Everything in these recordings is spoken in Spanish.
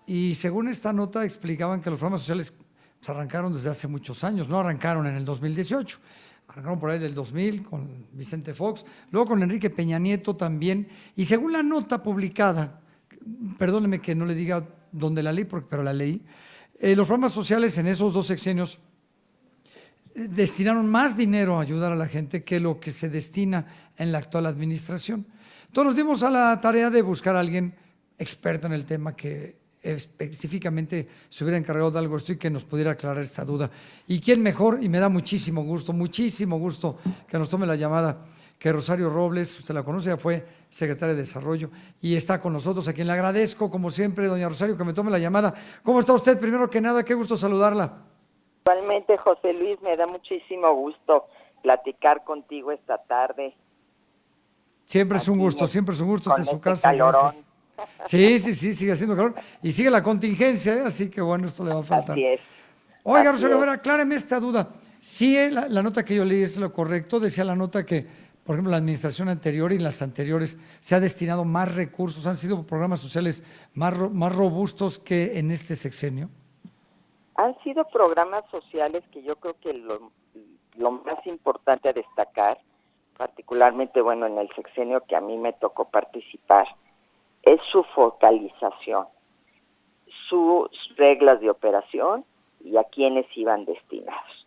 y según esta nota explicaban que los programas sociales se arrancaron desde hace muchos años, no arrancaron en el 2018, arrancaron por ahí del 2000 con Vicente Fox, luego con Enrique Peña Nieto también, y según la nota publicada, perdóneme que no le diga dónde la leí, pero la leí, los programas sociales en esos dos sexenios destinaron más dinero a ayudar a la gente que lo que se destina en la actual administración. Entonces nos dimos a la tarea de buscar a alguien experto en el tema que específicamente se hubiera encargado de algo esto y que nos pudiera aclarar esta duda. ¿Y quién mejor? Y me da muchísimo gusto que nos tome la llamada, que Rosario Robles, usted la conoce, ya fue secretaria de Desarrollo y está con nosotros, a quien le agradezco, como siempre, doña Rosario, que me tome la llamada. ¿Cómo está usted? Primero que nada, qué gusto saludarla. Igualmente, José Luis, me da muchísimo gusto platicar contigo esta tarde. Siempre es un gusto, esta es su casa. Calorón. Gracias. Sí, sigue haciendo calor y sigue la contingencia, ¿eh? Así que bueno, esto le va a faltar. Así es. Oiga, Rosario, a ver, acláreme esta duda. Sí, la nota que yo leí es lo correcto, decía la nota que, por ejemplo, la administración anterior y las anteriores se ha destinado más recursos, han sido programas sociales más robustos que en este sexenio. Han sido programas sociales que yo creo que lo más importante a destacar, particularmente, bueno, en el sexenio que a mí me tocó participar, es su focalización, sus reglas de operación y a quiénes iban destinados.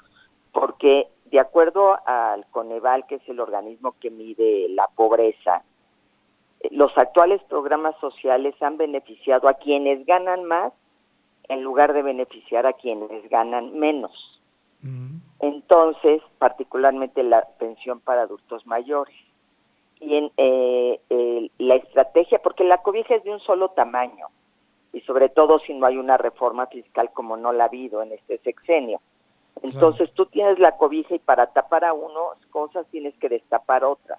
Porque de acuerdo al Coneval, que es el organismo que mide la pobreza, los actuales programas sociales han beneficiado a quienes ganan más en lugar de beneficiar a quienes ganan menos. Entonces, particularmente la pensión para adultos mayores. Y la estrategia, porque la cobija es de un solo tamaño, y sobre todo si no hay una reforma fiscal como no la ha habido en este sexenio. Entonces tú tienes la cobija y para tapar a unas cosas tienes que destapar otras.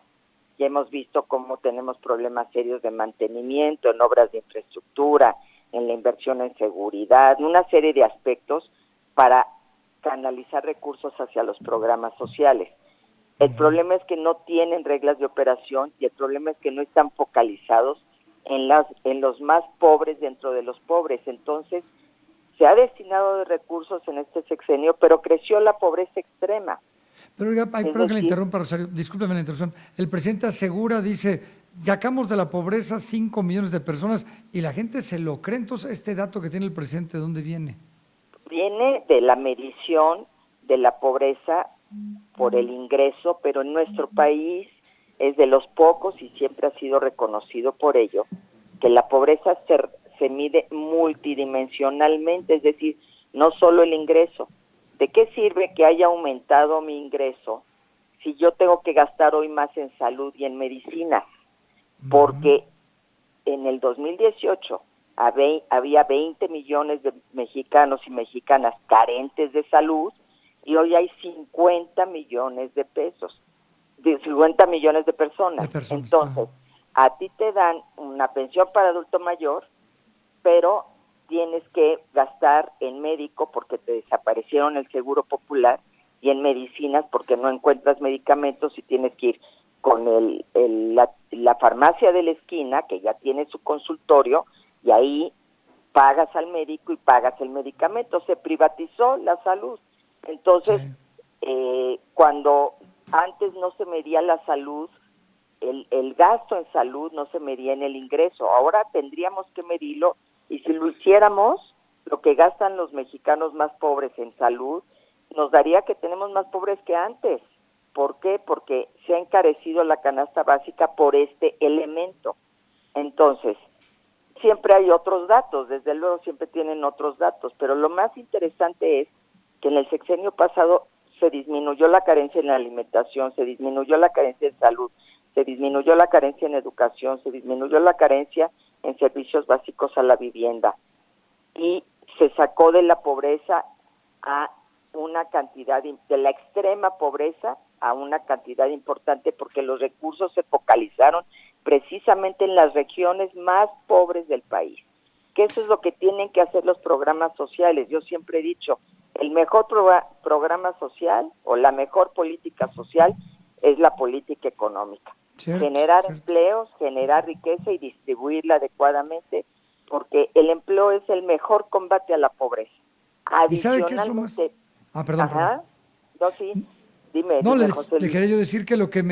Ya hemos visto cómo tenemos problemas serios de mantenimiento, en obras de infraestructura, en la inversión en seguridad, una serie de aspectos para canalizar recursos hacia los programas sociales. El problema es que no tienen reglas de operación y el problema es que no están focalizados en los más pobres dentro de los pobres. Entonces, se ha destinado de recursos en este sexenio, pero creció la pobreza extrema. Pero oiga, perdón que le interrumpa, Rosario, discúlpeme la interrupción. El presidente asegura, dice, sacamos de la pobreza 5 millones de personas y la gente se lo cree. Entonces, este dato que tiene el presidente, ¿de dónde viene? Viene de la medición de la pobreza por el ingreso, pero en nuestro país es de los pocos, y siempre ha sido reconocido por ello, que la pobreza se mide multidimensionalmente, es decir, no solo el ingreso. ¿De qué sirve que haya aumentado mi ingreso si yo tengo que gastar hoy más en salud y en medicinas? Porque en el 2018 había 20 millones de mexicanos y mexicanas carentes de salud y hoy hay 50 millones de pesos, de 50 millones de personas. Entonces, a ti te dan una pensión para adulto mayor, pero tienes que gastar en médico porque te desaparecieron el seguro popular y en medicinas porque no encuentras medicamentos y tienes que ir con la farmacia de la esquina que ya tiene su consultorio y ahí pagas al médico y pagas el medicamento. Se privatizó la salud. Entonces, cuando antes no se medía la salud, el gasto en salud no se medía en el ingreso. Ahora tendríamos que medirlo y si lo hiciéramos, lo que gastan los mexicanos más pobres en salud, nos daría que tenemos más pobres que antes. ¿Por qué? Porque se ha encarecido la canasta básica por este elemento. Entonces, siempre hay otros datos, desde luego siempre tienen otros datos, pero lo más interesante es que en el sexenio pasado se disminuyó la carencia en la alimentación, se disminuyó la carencia en salud, se disminuyó la carencia en educación, se disminuyó la carencia en servicios básicos a la vivienda y se sacó de la pobreza a una cantidad, de la extrema pobreza a una cantidad importante porque los recursos se focalizaron precisamente en las regiones más pobres del país, que eso es lo que tienen que hacer los programas sociales. Yo siempre he dicho, el mejor programa social o la mejor política social es la política económica. Generar empleos, generar riqueza y distribuirla adecuadamente, porque el empleo es el mejor combate a la pobreza. ¿Y sabe qué es lo más? Perdón, perdón. Ajá, no, sí, dime, No, José le Luis. quería yo decir que lo que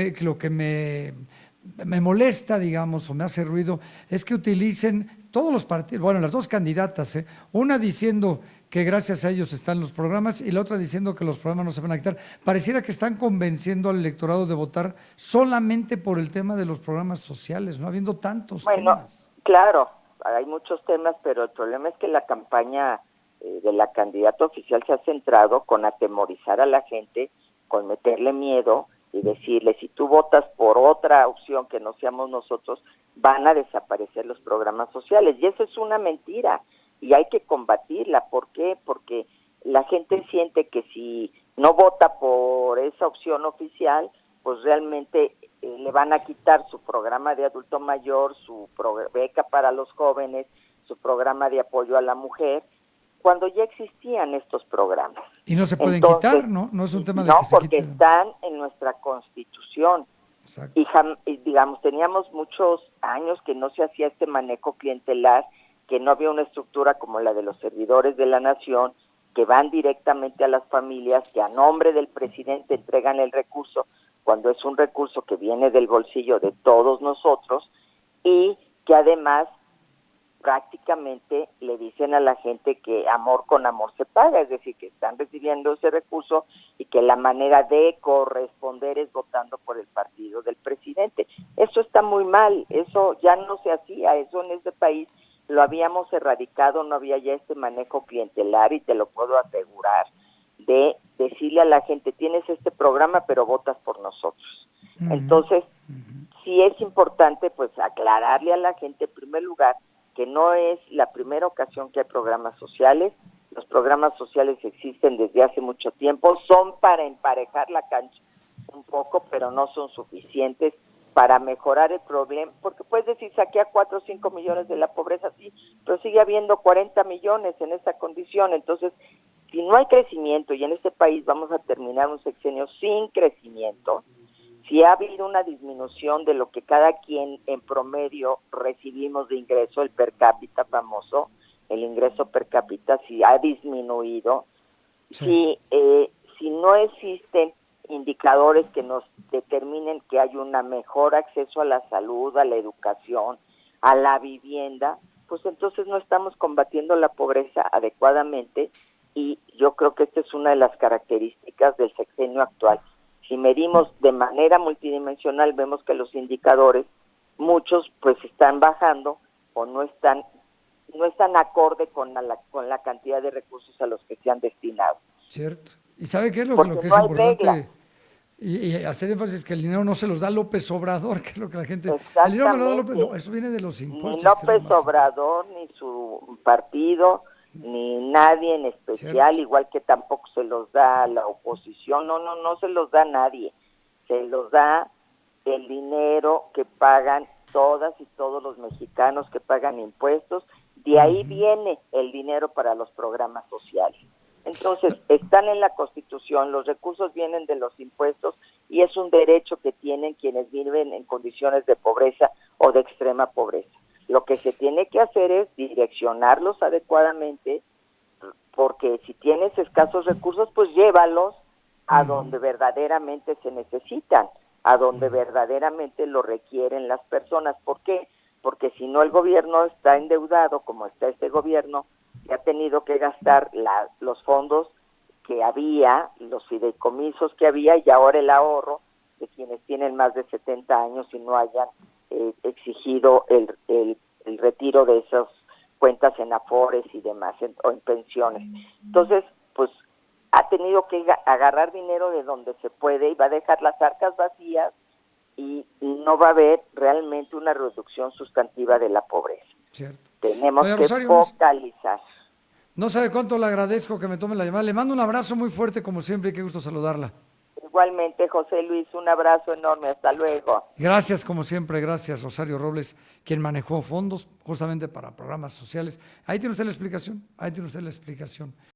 me molesta, digamos, o me hace ruido, es que utilicen todos los partidos, bueno, las dos candidatas, una diciendo que gracias a ellos están los programas y la otra diciendo que los programas no se van a quitar. Pareciera que están convenciendo al electorado de votar solamente por el tema de los programas sociales, no habiendo tantos Bueno, temas. claro, hay muchos temas, pero el problema es que la campaña de la candidata oficial se ha centrado con atemorizar a la gente, con meterle miedo y decirle, si tú votas por otra opción que no seamos nosotros, van a desaparecer los programas sociales. Y eso es una mentira y hay que combatirla. ¿Por qué? Porque la gente siente que si no vota por esa opción oficial, pues realmente le van a quitar su programa de adulto mayor, su beca para los jóvenes, su programa de apoyo a la mujer, cuando ya existían estos programas. Y no se pueden Entonces, quitar, ¿no? No es un tema de no, que se porque quiten. están en nuestra Constitución. Exacto. Y digamos, teníamos muchos años que no se hacía este manejo clientelar, que no había una estructura como la de los servidores de la nación, que van directamente a las familias, que a nombre del presidente entregan el recurso, cuando es un recurso que viene del bolsillo de todos nosotros, y que además prácticamente le dicen a la gente que amor con amor se paga, es decir, que están recibiendo ese recurso y que la manera de corresponder es votando por el partido del presidente. Eso está muy mal, eso ya no se hacía, eso en este país lo habíamos erradicado, no había ya este manejo clientelar y te lo puedo asegurar, de decirle a la gente, tienes este programa pero votas por nosotros. Entonces, sí es importante pues aclararle a la gente en primer lugar que no es la primera ocasión que hay programas sociales. Los programas sociales existen desde hace mucho tiempo, son para emparejar la cancha un poco, pero no son suficientes para mejorar el problema, porque puedes decir, saqué a 4 o 5 millones de la pobreza, sí, pero sigue habiendo 40 millones en esta condición. Entonces, si no hay crecimiento, y en este país vamos a terminar un sexenio sin crecimiento, si ha habido una disminución de lo que cada quien en promedio recibimos de ingreso, el per cápita famoso, el ingreso per cápita, si ha disminuido, sí. Si no existen indicadores que nos determinen que hay un mejor acceso a la salud, a la educación, a la vivienda, pues entonces no estamos combatiendo la pobreza adecuadamente, y yo creo que esta es una de las características del sexenio actual. Si medimos de manera multidimensional, vemos que los indicadores, muchos pues están bajando o no están acorde con la cantidad de recursos a los que se han destinado. Cierto. ¿Y sabe qué es Porque lo que no es hay reglas. importante? Y hacer énfasis que el dinero no se los da López Obrador, que es lo que la gente... El dinero me lo da López... Exactamente. No, eso viene de los Ni impuestos, que es lo López más Obrador, ni su partido, ni nadie en especial, cierto. igual que tampoco se los da la oposición, no se los da nadie. Se los da el dinero que pagan todas y todos los mexicanos que pagan impuestos. De ahí viene el dinero para los programas sociales. Entonces, están en la Constitución, los recursos vienen de los impuestos y es un derecho que tienen quienes viven en condiciones de pobreza o de extrema pobreza. Lo que se tiene que hacer es direccionarlos adecuadamente, porque si tienes escasos recursos, pues llévalos a donde verdaderamente se necesitan, a donde verdaderamente lo requieren las personas. ¿Por qué? Porque si no, el gobierno está endeudado, como está este gobierno, que ha tenido que gastar los fondos que había, los fideicomisos que había, y ahora el ahorro de quienes tienen más de 70 años y no hayan exigido el retiro de esas cuentas en afores y demás, o en pensiones. Entonces, pues ha tenido que agarrar dinero de donde se puede y va a dejar las arcas vacías, y no va a haber realmente una reducción sustantiva de la pobreza. Cierto. Tenemos Oye, que Rosario, focalizar. no sabe cuánto le agradezco que me tome la llamada. Le mando un abrazo muy fuerte, como siempre, y qué gusto saludarla. Igualmente, José Luis, un abrazo enorme. Hasta luego. Gracias, como siempre, gracias, Rosario Robles, quien manejó fondos justamente para programas sociales. Ahí tiene usted la explicación, ahí tiene usted la explicación.